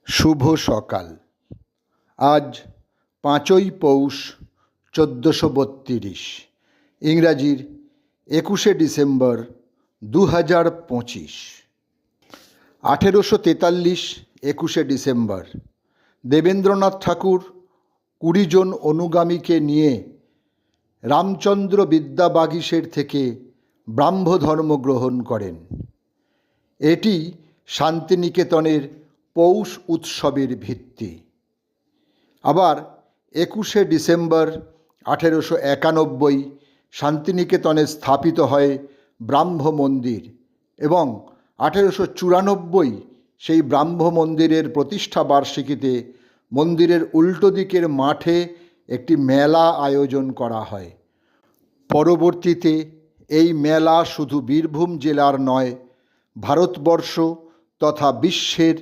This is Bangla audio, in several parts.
শুভ সকাল। আজ 5ই পৌষ 1432, ইংরাজির 21শে ডিসেম্বর 2025। 1843 21শে ডিসেম্বর দেবেন্দ্রনাথ ঠাকুর 20 জন অনুগামীকে নিয়ে রামচন্দ্র বিদ্যাবাগীশের থেকে ব্রাহ্মধর্ম গ্রহণ করেন। এটি শান্তিনিকেতনের পৌষ উৎসবের ভিত্তি। আবার 21শে ডিসেম্বর 1891 শান্তিনিকেতনে স্থাপিত হয় ব্রাহ্ম মন্দির এবং 1894 সেই ব্রাহ্ম মন্দিরের প্রতিষ্ঠা বার্ষিকীতে মন্দিরের উল্টো দিকের মাঠে একটি মেলা আয়োজন করা হয়। পরবর্তীতে এই মেলা শুধু বীরভূম জেলার নয়, ভারতবর্ষ তথা বিশ্বের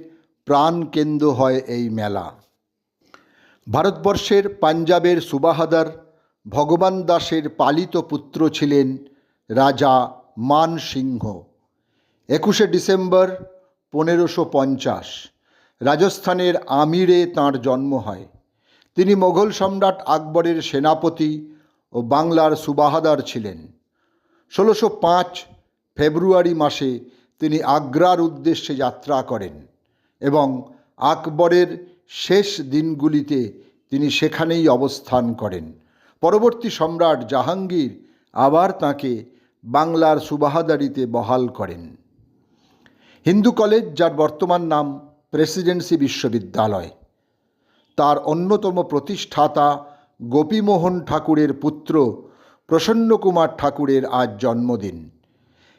প্রাণকেন্দ্র হয় এই মেলা। ভারতবর্ষের পাঞ্জাবের সুবাহাদার ভগবান দাসের পালিত পুত্র ছিলেন রাজা মান সিংহ। 21শে ডিসেম্বর 1550 রাজস্থানের আমিরে তাঁর জন্ম হয়। তিনি মোগল সম্রাট আকবরের সেনাপতি ও বাংলার সুবাহাদার ছিলেন। 1605 ফেব্রুয়ারি মাসে তিনি আগ্রার উদ্দেশ্যে যাত্রা করেন এবং আকবরের শেষ দিনগুলিতে তিনি সেখানেই অবস্থান করেন। পরবর্তী সম্রাট জাহাঙ্গীর আবার তাঁকে বাংলার সুবাহাদারিতে বহাল করেন। হিন্দু কলেজ, যার বর্তমান নাম প্রেসিডেন্সি বিশ্ববিদ্যালয়, তার অন্যতম প্রতিষ্ঠাতা গোপীমোহন ঠাকুরের পুত্র প্রসন্ন কুমার ঠাকুরের আজ জন্মদিন।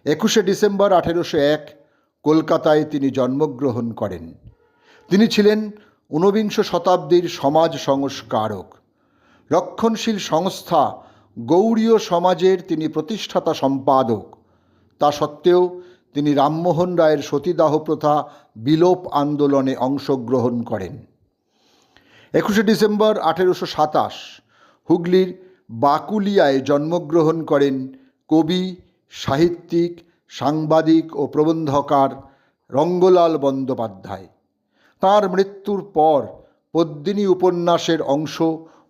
21শে ডিসেম্বর 1801 কলকাতায় তিনি জন্মগ্রহণ করেন। তিনি ছিলেন ঊনবিংশ শতাব্দীর সমাজ সংস্কারক। রক্ষণশীল সংস্থা গৌড়ীয় সমাজের তিনি প্রতিষ্ঠাতা সম্পাদক। তা সত্ত্বেও তিনি রামমোহন রায়ের সতীদাহ প্রথা বিলোপ আন্দোলনে অংশগ্রহণ করেন। 21শে ডিসেম্বর 1827 হুগলির বাকুলিয়ায় জন্মগ্রহণ করেন কবি, সাহিত্যিক, সাংবাদিক ও প্রবন্ধকার রঙ্গলাল বন্দ্যোপাধ্যায়। তাঁর মৃত্যুর পর পদ্মিনী উপন্যাসের অংশ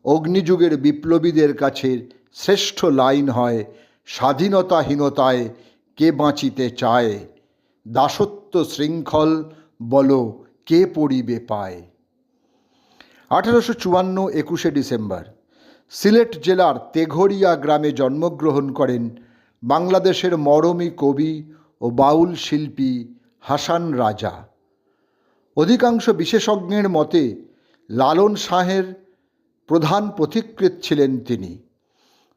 অগ্নিযুগের বিপ্লবীদের কাছে শ্রেষ্ঠ লাইন হয়, স্বাধীনতাহীনতায় কে বাঁচিতে চায়, দাসত্ব শৃঙ্খল বলো কে পড়িবে পায়। 1854 21শে ডিসেম্বর সিলেট জেলার তেঘরিয়া গ্রামে জন্মগ্রহণ করেন বাংলাদেশের মরমী কবি ও বাউল শিল্পী হাসান রাজা। অধিকাংশ বিশেষজ্ঞের মতে লালন শাহের প্রধান পথিকৃৎ ছিলেন তিনি।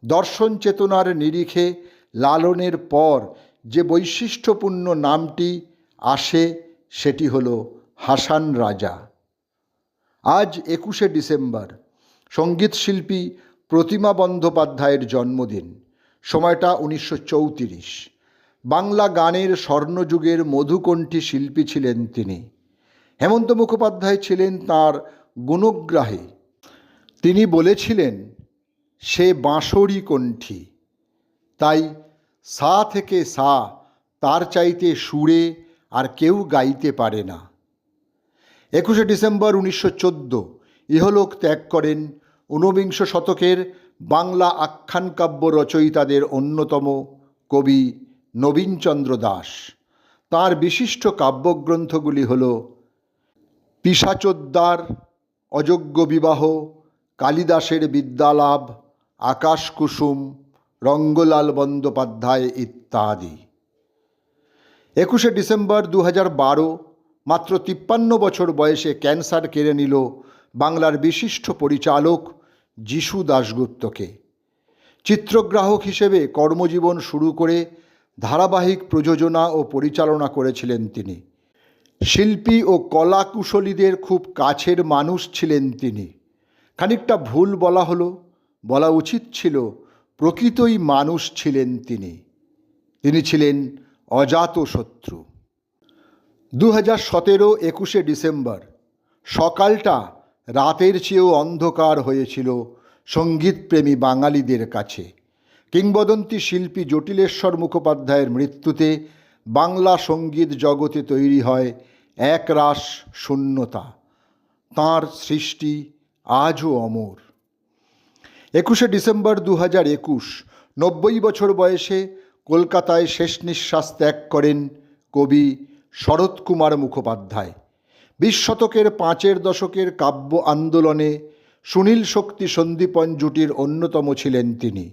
দর্শন চেতনার নিরিখে লালনের পর যে বৈশিষ্ট্যপূর্ণ নামটি আসে সেটি হল হাসান রাজা। আজ 21শে ডিসেম্বর সঙ্গীতশিল্পী প্রতিমা বন্দ্যোপাধ্যায়ের জন্মদিন। সময়টা 1934। বাংলা গানের স্বর্ণযুগের মধুকণ্ঠী শিল্পী ছিলেন তিনি। হেমন্ত মুখোপাধ্যায় ছিলেন তাঁর গুণগ্রাহী। তিনি বলেছিলেন, সে বাঁশরি কণ্ঠী, তাই সা থেকে সা তার চাইতে সুরে আর কেউ গাইতে পারে না। 21শে ডিসেম্বর 1914 ইহলোক ত্যাগ করেন ঊনবিংশ শতকের বাংলা আখ্যান কাব্য রচয়িতাদের অন্যতম কবি নবীনচন্দ্র দাশ। তাঁর বিশিষ্ট কাব্যগ্রন্থগুলি হল পিশাচোদ্ধার, অযোগ্য বিবাহ, কালিদাসের বিদ্যালাভ, আকাশ কুসুম, রঙ্গলাল বন্দ্যোপাধ্যায় ইত্যাদি। 21শে ডিসেম্বর 2012 মাত্র 53 বছর বয়সে ক্যান্সার কেড়ে নিল বাংলার বিশিষ্ট পরিচালক যিশু দাশগুপ্তকে। চিত্রগ্রাহক হিসেবে কর্মজীবন শুরু করে ধারাবাহিক প্রযোজনা ও পরিচালনা করেছিলেন তিনি। শিল্পী ও কলাকুশলীদের খুব কাছের মানুষ ছিলেন তিনি। খানিকটা ভুল বলা হলো, বলা উচিত ছিল প্রকৃতই মানুষ ছিলেন তিনি। তিনি ছিলেন অজাতশত্রু। 2017 21শে ডিসেম্বর সকালটা রাতের চেয়েও অন্ধকার হয়েছিল সঙ্গীতপ্রেমী বাঙালিদের কাছে। কিংবদন্তি শিল্পী জটিলেশ্বর মুখোপাধ্যায়ের মৃত্যুতে বাংলা সঙ্গীত জগতে তৈরি হয় একরাশ শূন্যতা। তাঁর সৃষ্টি আজও অমর। 21শে ডিসেম্বর 2021 90 বছর বয়সে কলকাতায় শেষ নিঃশ্বাস ত্যাগ করেন কবি শরৎকুমার মুখোপাধ্যায়। 20 শতকের 5এর দশকের কাব্য আন্দোলনে সুনীল শক্তি সন্দীপন জুটির অন্যতম ছিলেন তিনি।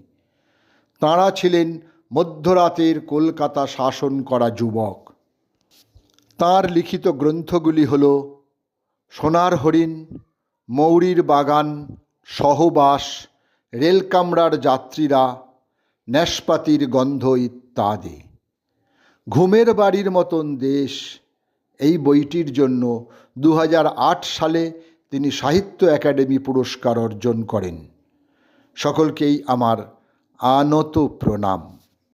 তাঁরা ছিলেন মধ্যরাতের কলকাতা শাসন করা যুবক। তাঁর লিখিত গ্রন্থগুলি হল সোনার হরিণ, মৌরির বাগান, সহবাস, রেলকামরার যাত্রীরা, ন্যাসপাতির গন্ধ ইত্যাদি। ঘুমের বাড়ির মতন দেশ এই বইটির জন্য 2008 সালে তিনি সাহিত্য একাডেমি পুরস্কার অর্জন করেন। সকলকেই আমার আনত প্রণাম।